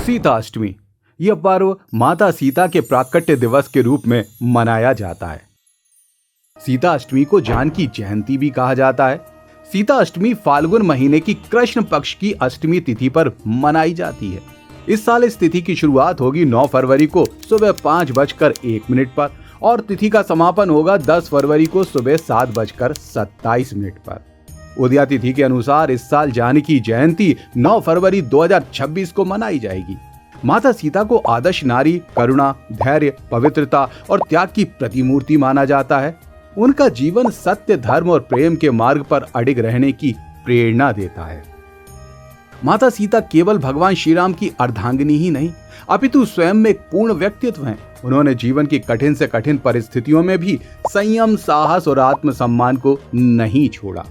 सीताष्टमी यह पर्व माता सीता के प्राकट्य दिवस के रूप में मनाया जाता है। सीताष्टमी को जानकी जयंती भी कहा जाता है। सीताष्टमी फाल्गुन महीने की कृष्ण पक्ष की अष्टमी तिथि पर मनाई जाती है। इस साल इस तिथि की शुरुआत होगी 9 फरवरी को सुबह 5:01 पर और तिथि का समापन होगा 10 फरवरी को सुबह 7:27 पर। उदया तिथि के अनुसार इस साल जानकी जयंती 9 फरवरी 2026 को मनाई जाएगी। माता सीता को आदर्श नारी, करुणा, धैर्य, पवित्रता और त्याग की प्रतिमूर्ति माना जाता है। उनका जीवन सत्य, धर्म और प्रेम के मार्ग पर अडिग रहने की प्रेरणा देता है। माता सीता केवल भगवान श्री राम की अर्धांगिनी ही नहीं, अपितु स्वयं में एक पूर्ण व्यक्तित्व हैं। उन्होंने जीवन की कठिन से कठिन परिस्थितियों में भी संयम, साहस और आत्मसम्मान को नहीं छोड़ा।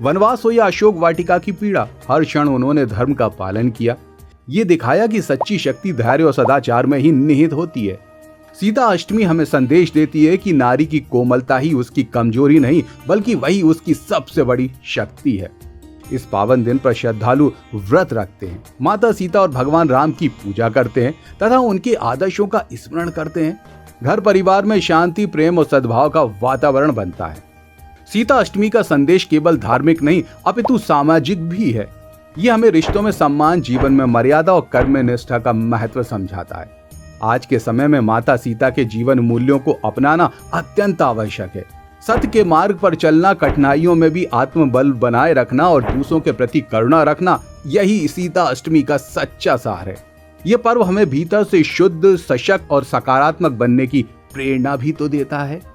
वनवास हो या अशोक वाटिका की पीड़ा, हर क्षण उन्होंने धर्म का पालन किया। ये दिखाया कि सच्ची शक्ति धैर्य और सदाचार में ही निहित होती है। सीता अष्टमी हमें संदेश देती है कि नारी की कोमलता ही उसकी कमजोरी नहीं, बल्कि वही उसकी सबसे बड़ी शक्ति है। इस पावन दिन पर श्रद्धालु व्रत रखते हैं, माता सीता और भगवान राम की पूजा करते हैं तथा उनके आदर्शों का स्मरण करते हैं। घर परिवार में शांति, प्रेम और सद्भाव का वातावरण बनता है। सीता अष्टमी का संदेश केवल धार्मिक नहीं, अपितु सामाजिक भी है। ये हमें रिश्तों में सम्मान, जीवन में मर्यादा और कर्म में निष्ठा का महत्व समझाता है। आज के समय में माता सीता के जीवन मूल्यों को अपनाना अत्यंत आवश्यक है। सत्य के मार्ग पर चलना, कठिनाइयों में भी आत्मबल बनाए रखना और दूसरों के प्रति करुणा रखना, यही सीता अष्टमी का सच्चा सार है। यह पर्व हमें भीतर से शुद्ध, सशक्त और सकारात्मक बनने की प्रेरणा भी तो देता है।